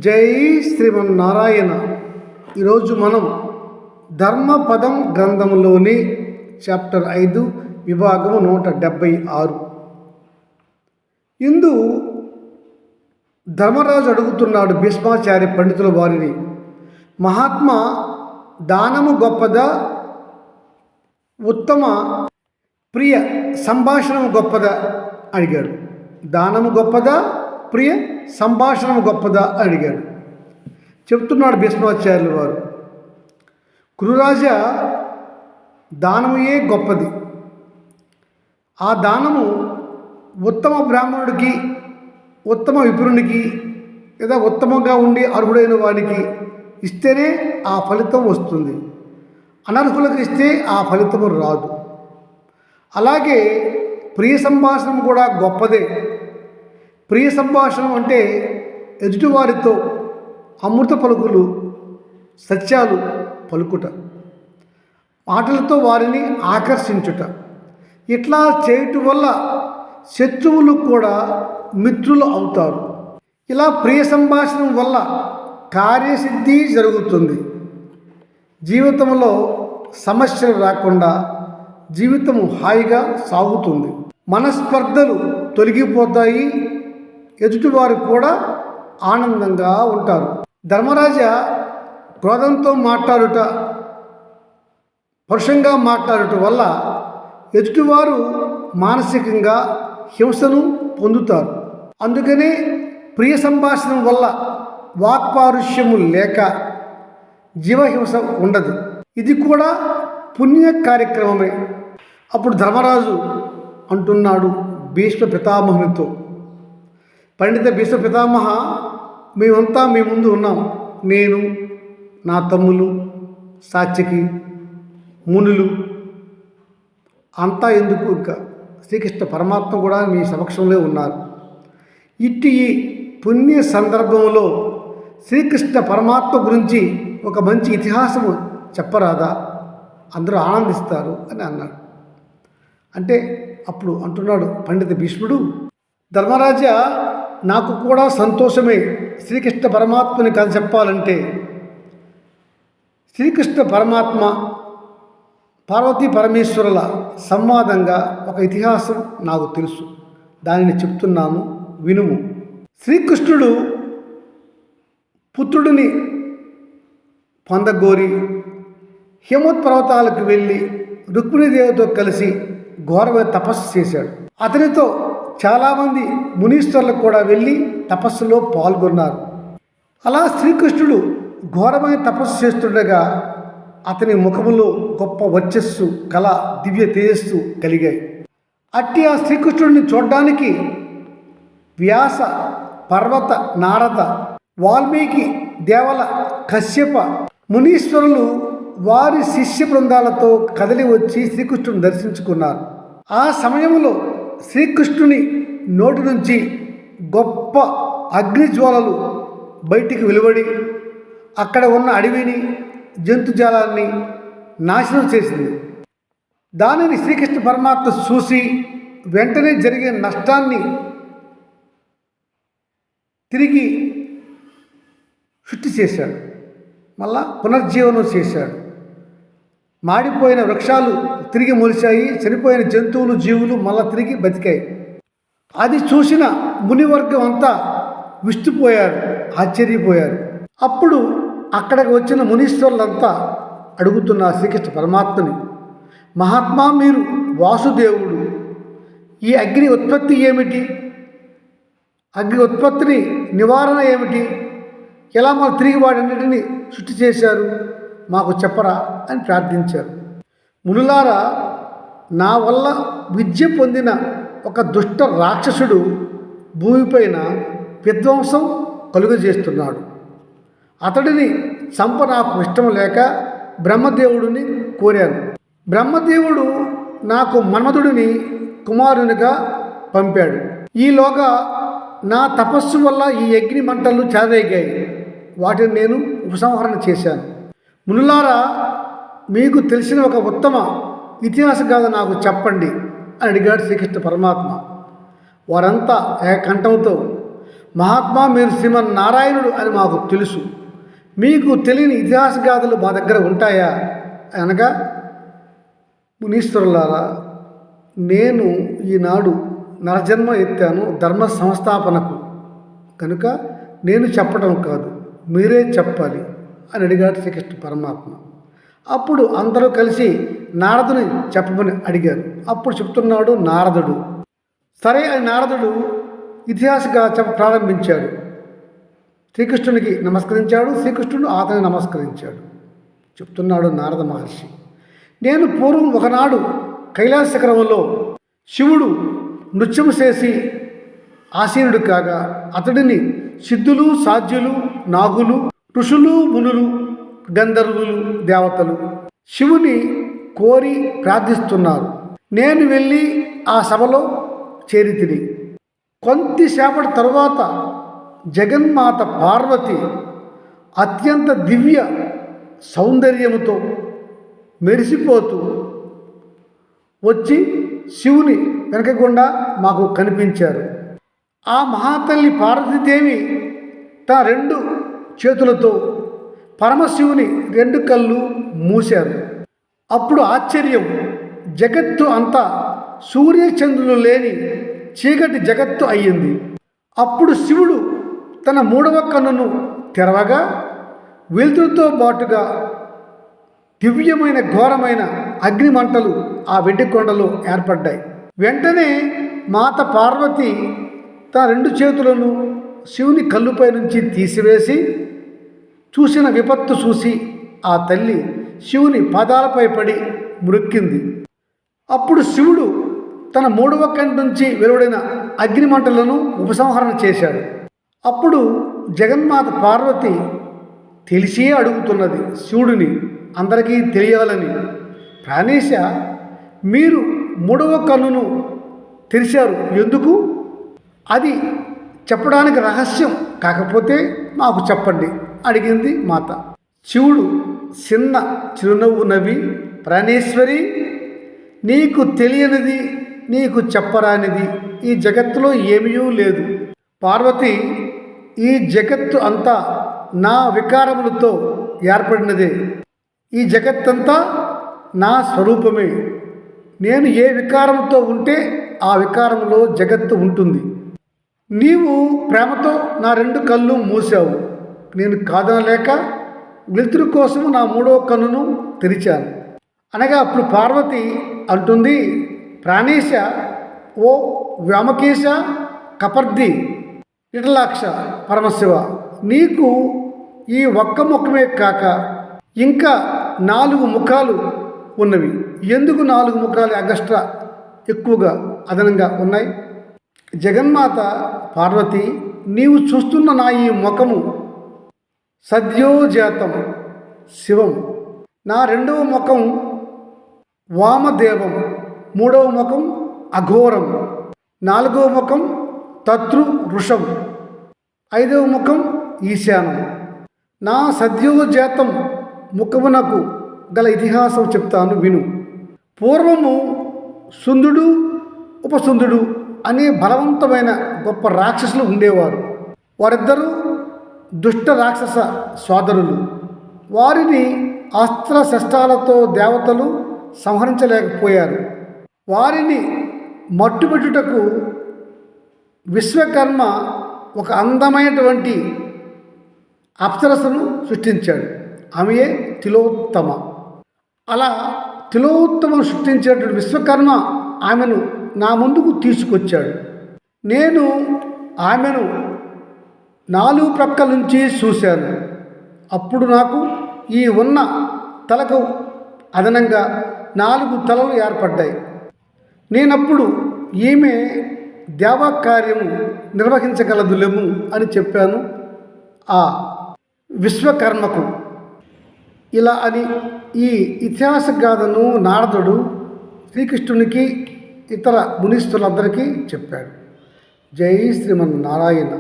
జై శ్రీమన్నారాయణ. ఈరోజు మనం ధర్మపదం గ్రంథంలోని చాప్టర్ 5 విభాగము 176. ఇందు ధర్మరాజు అడుగుతున్నాడు భీష్మాచార్య పండితుల వారిని, మహాత్మా దానము గొప్పదా, ఉత్తమ ప్రియ సంభాషణము గొప్పదా అడిగాడు. దానము గొప్పదా, ప్రియ సంభాషణము గొప్పదా అడిగాడు. చెప్తున్నాడు భీష్మాచార్యుల వారు, కురురాజా దానముయే గొప్పది. ఆ దానము ఉత్తమ బ్రాహ్మణుడికి, ఉత్తమ విప్రునికి లేదా ఉత్తమంగా ఉండి అర్హుడైన వానికి ఇస్తేనే ఆ ఫలితం వస్తుంది. అనర్హులకు ఇస్తే ఆ ఫలితము రాదు. అలాగే ప్రియ సంభాషణం కూడా గొప్పదే. ప్రియ సంభాషణం అంటే ఎదుటివారితో అమృత పలుకులు, సత్యాలు పలుకుట, మాటలతో వారిని ఆకర్షించుట. ఇట్లా చేయటం వల్ల శత్రువులు కూడా మిత్రులు అవుతారు. ఇలా ప్రియ సంభాషణం వల్ల కార్యసిద్ధి జరుగుతుంది. జీవితంలో సమస్యలు రాకుండా జీవితము హాయిగా సాగుతుంది. మనస్పర్ధలు తొలగిపోతాయి. ఎదుటివారు కూడా ఆనందంగా ఉంటారు. ధర్మరాజా క్రోధంతో మాట్లాడుట, పరుషంగా మాట్లాడుట వల్ల ఎదుటివారు మానసికంగా హింసను పొందుతారు. అందుకనే ప్రియ సంభాషణం వల్ల వాక్పారుష్యము లేక జీవహింస ఉండదు. ఇది కూడా పుణ్య కార్యక్రమమే. అప్పుడు ధర్మరాజు అంటున్నాడు భీష్మ పితామహునితో, పండిత భీష్మ పితామహ, మేమంతా మీ ముందు ఉన్నాం. నేను, నా తమ్ములు, సాత్యకి, మునులు అంతా ఎందుకు, ఇంకా శ్రీకృష్ణ పరమాత్మ కూడా మీ సమక్షంలో ఉన్నారు. ఇట్టి ఈ పుణ్య సందర్భంలో శ్రీకృష్ణ పరమాత్మ గురించి ఒక మంచి ఇతిహాసము చెప్పరాదా, అందరూ ఆనందిస్తారు అని అన్నాడు. అంటే అప్పుడు అంటున్నాడు పండిత భీష్ముడు, ధర్మరాజా నాకు కూడా సంతోషమే శ్రీకృష్ణ పరమాత్మని కథ చెప్పాలంటే. శ్రీకృష్ణ పరమాత్మ పార్వతీ పరమేశ్వరుల సంవాదంగా ఒక ఇతిహాసం నాకు తెలుసు, దానిని చెప్తున్నాను, వినుము. శ్రీకృష్ణుడు పుత్రుడిని పొందగోరి హిమవత్ పర్వతాలకు వెళ్ళి రుక్మిణీదేవితో కలిసి ఘోరమైన తపస్సు చేశాడు. అతనితో చాలామంది మునీశ్వరులు కూడా వెళ్ళి తపస్సులో పాల్గొన్నారు. అలా శ్రీకృష్ణుడు ఘోరమైన తపస్సు చేస్తుండగా అతని ముఖములో గొప్ప వర్చస్సు, కళ, దివ్య తేజస్సు కలిగాయి. అట్టి ఆ శ్రీకృష్ణుడిని చూడడానికి వ్యాస, పర్వత, నారద, వాల్మీకి, దేవల, కశ్యప మునీశ్వరులు వారి శిష్య బృందాలతో కదలి వచ్చి శ్రీకృష్ణుని దర్శించుకున్నారు. ఆ సమయంలో శ్రీకృష్ణుని నోటి నుంచి గొప్ప అగ్నిజ్వాలలు బయటికి వెలువడి అక్కడ ఉన్న అడవిని, జంతుజాలాన్ని నాశనం చేసింది. దానిని శ్రీకృష్ణ పరమాత్మ చూసి వెంటనే జరిగే నష్టాన్ని తిరిగి సృష్టి చేశాడు. మళ్ళా పునర్జీవనం చేశాడు. మాడిపోయిన వృక్షాలు తిరిగి మొలిచాయి. చనిపోయిన జంతువులు, జీవులు మళ్ళా తిరిగి బతికాయి. అది చూసిన మునివర్గం అంతా విస్తుపోయారు, ఆశ్చర్యపోయారు. అప్పుడు అక్కడికి వచ్చిన మునీశ్వరులంతా అడుగుతున్న శ్రీకృష్ణ పరమాత్మని, మహాత్మా మీరు వాసుదేవుడు, ఈ అగ్ని ఉత్పత్తి ఏమిటి? అగ్ని ఉత్పత్తిని నివారణ ఏమిటి? ఎలా మాకు తిరిగి వాటన్నిటిని సృష్టి చేశారు, మాకు చెప్పరా అని ప్రార్థించారు. మునులారా, నా వల్ల విద్య పొందిన ఒక దుష్ట రాక్షసుడు భూమిపైన విధ్వంసం కలుగజేస్తున్నాడు. అతడిని చంప నాకు ఇష్టం లేక బ్రహ్మదేవుడిని కోరాను. బ్రహ్మదేవుడు నాకు మన్మధుడిని కుమారునిగా పంపాడు. ఈలోగా నా తపస్సు వల్ల ఈ అగ్ని మంటలు చెలరేగాయి. వాటిని నేను ఉపసంహరణ చేశాను. మునులారా, మీకు తెలిసిన ఒక ఉత్తమ ఇతిహాస గాథ నాకు చెప్పండి అని అడిగాడు శ్రీకృష్ణ పరమాత్మ. వారంతా ఏకంఠంతో, మహాత్మా మీరు శ్రీమన్నారాయణుడు అని మాకు తెలుసు, మీకు తెలియని ఇతిహాస గాథలు మా దగ్గర ఉంటాయా అనగా, మునీశ్వరులారా, నేను ఈనాడు నరజన్మ ఎత్తాను ధర్మ సంస్థాపనకు, కనుక నేను చెప్పడం కాదు, మీరే చెప్పాలి అని అడిగాడు శ్రీకృష్ణ పరమాత్మ. అప్పుడు అందరూ కలిసి నారదుని చెప్పమని అడిగారు. అప్పుడు చెప్తున్నాడు నారదుడు. సరే అని నారదుడు ఇతిహాసగా ప్రారంభించాడు. శ్రీకృష్ణునికి నమస్కరించాడు, శ్రీకృష్ణుడు అతని నమస్కరించాడు. చెప్తున్నాడు నారద మహర్షి, నేను పూర్వం ఒకనాడు కైలాస శిఖరంలో శివుడు నృత్యము చేసి ఆసీనుడు కాగా అతడిని సిద్ధులు, సాధ్యులు, నాగులు, ఋషులు, మునులు, గంధర్వులు, దేవతలు శివుని కోరి ప్రార్థిస్తున్నారు. నేను వెళ్ళి ఆ సభలో చేరితిని. కొంతసేపటి తరువాత జగన్మాత పార్వతి అత్యంత దివ్య సౌందర్యముతో మెరిసిపోతూ వచ్చి శివుని వెనకకుండా మాకు కనిపించారు. ఆ మహాతల్లి పార్వతీదేవి తన 2 చేతులతో పరమశివుని 2 కళ్ళు మూశారు. అప్పుడు ఆశ్చర్యం, జగత్తు అంతా సూర్యచంద్రులు లేని చీకటి జగత్తు అయ్యింది. అప్పుడు శివుడు తన 3వ కన్నును తెరవగా వెలుతురుతో పాటుగా దివ్యమైన ఘోరమైన అగ్నిమంటలు ఆ వెండికొండలో ఏర్పడ్డాయి. వెంటనే మాత పార్వతి తన 2 చేతులను శివుని కళ్ళుపై నుంచి తీసివేసి చూసిన విపత్తు చూసి ఆ తల్లి శివుని పాదాలపై పడి మ్రొక్కింది. అప్పుడు శివుడు తన 3వ కంటి నుంచి వెలువడిన అగ్నిమంటలను ఉపసంహరణ చేశాడు. అప్పుడు జగన్మాత పార్వతి తెలిసే అడుగుతున్నది శివుడిని, అందరికీ తెలియాలని, ప్రాణేశ, మీరు 3వ కన్నును తెరిచారు ఎందుకు? అది చెప్పడానికి రహస్యం, కాకపోతే మాకు చెప్పండి అడిగింది మాత. శివుడు చిన్న చిరునవ్వు నవ్వి, ప్రాణేశ్వరి, నీకు తెలియనిది, నీకు చెప్పరానిది ఈ జగత్తులో ఏమీ లేదు. పార్వతి, ఈ జగత్తు అంతా నా వికారములతో ఏర్పడినదే. ఈ జగత్తంతా నా స్వరూపమే. నేను ఏ వికారంతో ఉంటే ఆ వికారంలో జగత్తు ఉంటుంది. నీవు ప్రేమతో నా 2 కళ్ళు మూసావు. నేను కాదనలేక వెలుతురు కోసము నా 3వ కన్నును తెరిచాను అనగా, అప్పుడు పార్వతి అంటుంది, ప్రాణేశ, ఓ వ్యామకేశ, కపర్ది, ఇటలాక్ష, పరమశివ, నీకు ఈ ఒక్క ముఖమే కాక ఇంకా 4 ముఖాలు ఉన్నవి. ఎందుకు 4 ముఖాలు ఎగస్ట్రా ఎక్కువగా అదనంగా ఉన్నాయి? జగన్మాత పార్వతి, నీవు చూస్తున్న నా ఈ ముఖము సద్యోజాతం శివం, నా 2వ ముఖం వామదేవం, 3వ ముఖం అఘోరం, 4వ ముఖం తతృ ఋషం, 5వ ముఖం ఈశానం. నా సద్యోజాతం ముఖమునకు గల ఇతిహాసం చెప్తాను విను. పూర్వము సుందుడు, ఉపసుందుడు అనే బలవంతమైన గొప్ప రాక్షసులు ఉండేవారు. వారిద్దరూ దుష్ట రాక్షస సోదరులు. వారిని అస్త్రశస్త్రాలతో దేవతలు సంహరించలేకపోయారు. వారిని మట్టుపెట్టుటకు విశ్వకర్మ ఒక అందమైనటువంటి అప్సరసను సృష్టించాడు. ఆమెయే తిలోత్తమ. అలా తిలోత్తమను సృష్టించేటువంటి విశ్వకర్మ ఆమెను నా ముందుకు తీసుకొచ్చాడు. నేను ఆమెను 4 ప్రక్కల నుంచి చూశాను. అప్పుడు నాకు ఈ ఉన్న తలకు అదనంగా 4 తలలు ఏర్పడ్డాయి. నేనప్పుడు ఈమె దేవకార్యము నిర్వహించగలదులేము అని చెప్పాను ఆ విశ్వకర్మకు. ఇలా అని ఈ ఇతిహాస గాథను నారదుడు శ్రీకృష్ణునికి ఇతర మునీశ్వరులందరికీ చెప్పాడు. జై శ్రీమన్నారాయణ.